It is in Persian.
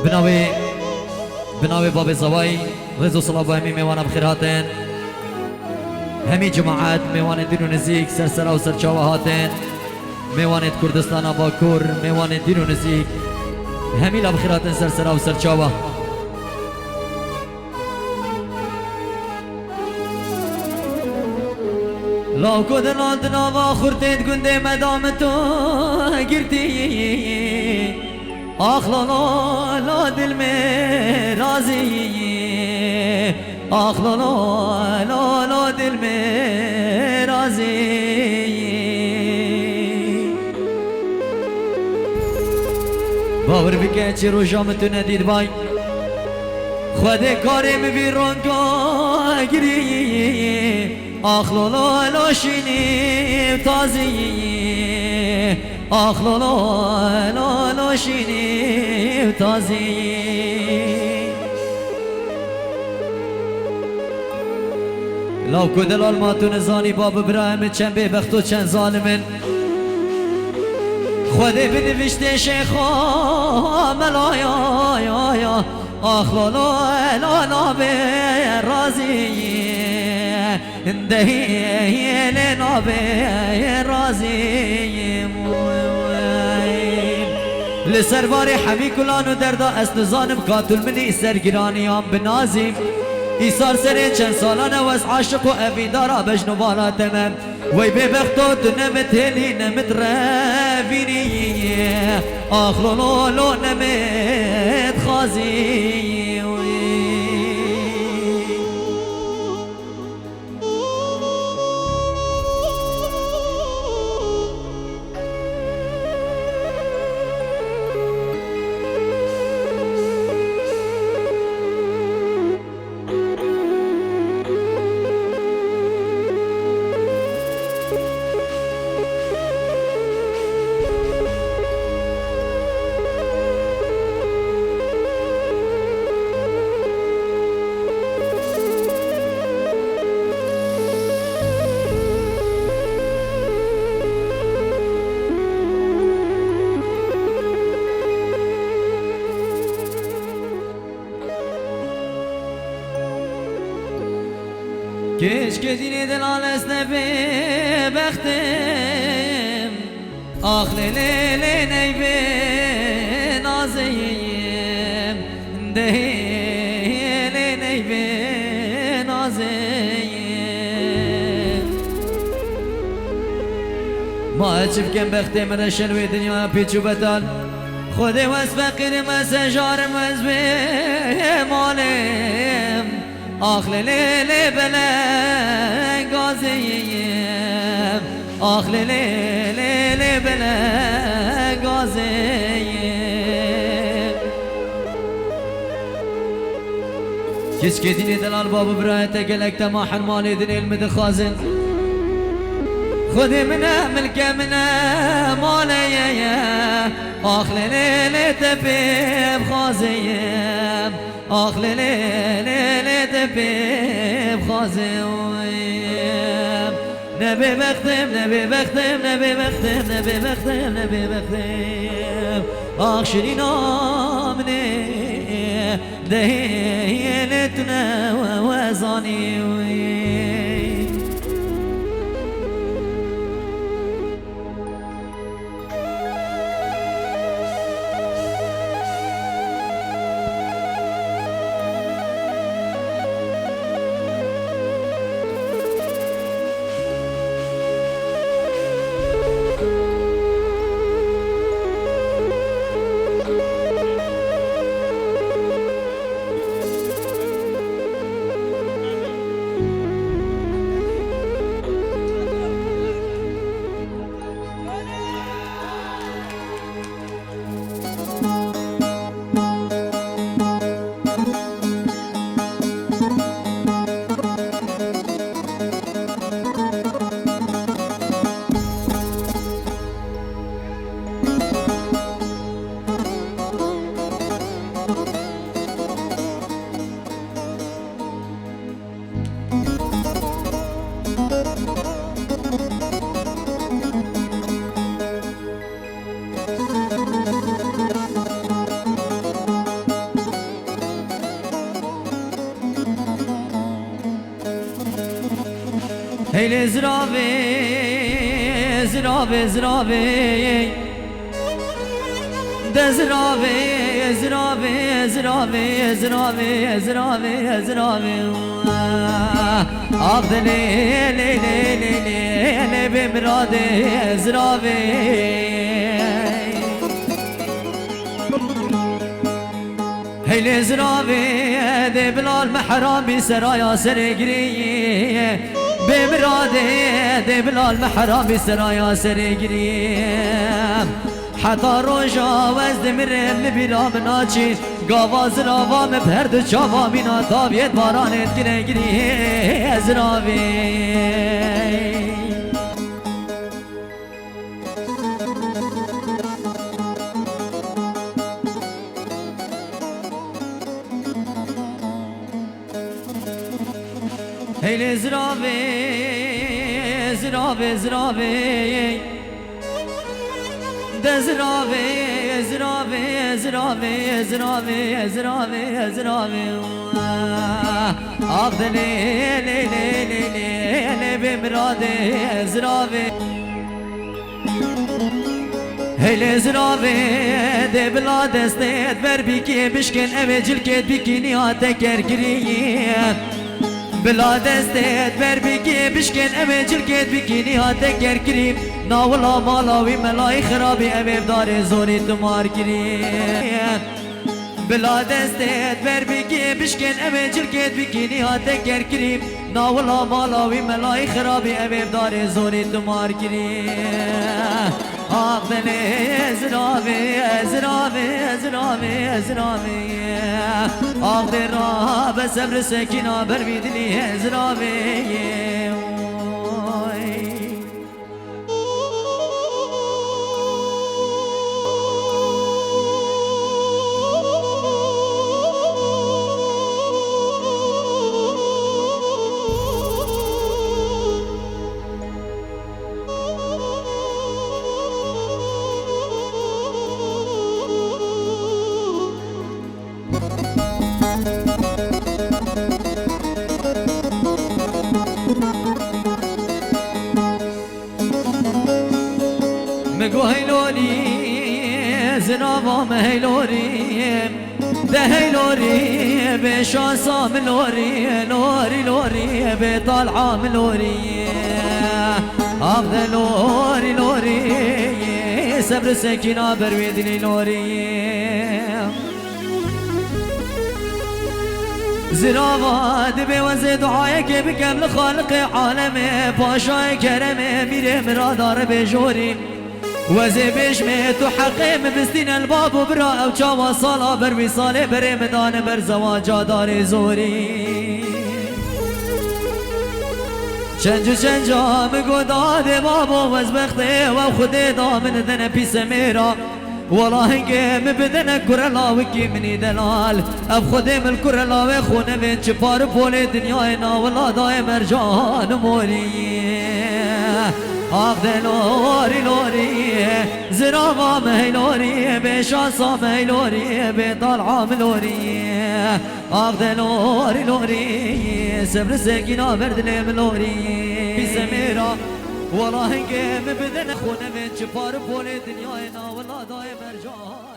بناوي باب زواي غزو صلاة بهمي ميوانا بخير هاتين همي جماعات ميوان دينو نزيك سرسرا وسرچاوا هاتين ميوان كردستان باكور ميوان دينو نزيك همي لا بخير هاتين سرسرا وسرچاوا لو كودن عندنا واخرتين كندي مدامتو قرتي آخ لا لا دل میں راضی آخ لا لا لا دل میں راضی باور بکن چی روشا متونه دید بای خود کارم ویران گری آخ لا لا لا شینیم تازی آخ لا لا لا لا شینیم تازی لو کدل آلماتون زانی باب ابراهیم چند به بختو چند ظالمن خوده بنوشته شیخا ملایا آخ لا لا لا لا به رازی دهی لنا به رازی لسربار حمی کلانو دردا اسن زانم قاتل منی سرگرانیام بنازیم ایسار سره چند سالانه وز عاشق و اویدارا بجنو بالا تمام وی ببختو تو نمت هلی نمت رفینی آخ لولو لو نمت خازی keşke dini delalesine be bektim ah lele ney be nazeyim dele ney be nazeyim ما أجبكم بختي من الشلوي دنيا بيتشو بدل خذي واسفقر مسجار مزبي مالم آخ لیلی بله گازیم آخ لیلی بله گازیم کس که دینی دلال باب برایت گلک تماحن مالی دین علم دخازن خودی منه ملکه منه مالی آخ لیلی تبیب خازیم آخ لیلی تبیب خازیم نبی بختم نبی بختم نبی بختم نبی بختم نبی بختم آخ شیرین آمنه دهیلتنا وزانی هیل زراوی زراوی زراوی دزراوی زراوی زراوی زراوی زراوی زراوی عبد لی لی لی لی لی بمراد زراوی هیل زراوی دی بلال محرام بی سرایا سرگری بمراد دی بلال محرام بی سرایا سرگری حتی روژا وزد مرم بیرام ناچی گاواز راوام پرد چاوا مینا تابیت بارانت گره گری ازراوی هیل زراوی زراوی زراوی دزراوی زراوی زراوی زراوی زراوی زراوی عبد لی لی لی لی لی بمراد زراوی هیل زراوی دی بلا دستت بر بیکی بشکن اوه جلکت بیکی نیات کرگری بلا دستت بر بیکی بشکن اوه جلکت بیکی نیات کرگری ناولا مالاوی ملای خرابی اوه دار زوری تمار کری بلا دستت بر بیکی بشکن اوه جلکت بیکی نیات کرگری ناولا مالاوی ملای خرابی اوه دار زوری تمار کری آقدنی ازراوی ازراوی ازراوی ازراوی آقدن را به صبر سکینا بر بیدلی ازراوی مگو هیلوری زنابام هیلوری ده هیلوری به شانسام لوری لوری لوری به طالعام لوری عبد لوری لوری صبر سکینا برویدنی لوری زراوات بوزه دعایك بكم لخالق عالمه باشای کرمه میره مرادار بجوری وزي بشمت وحقيم بستين الباب وبرا او چاوا صالا بروي صالي بري مدان بر زواجا دار زوري شنجو شنجا مگو داد بابو وزبخته و خده دا من دن پیس میرا والله گم بدن کرلا وکی منی دلال اب خده مل کرلا و خونه من چپار پول دنیای نا ولا دای مرجان موری آخ لوری لوری زرابام هیلوری به شانسام هیلوری به طالعام لوری آخ لوری لوری صبر سکینا بردلم لوری بی سمیرا والله گم بدن خونه من چپار پول دنیای نا ولا دای مرجان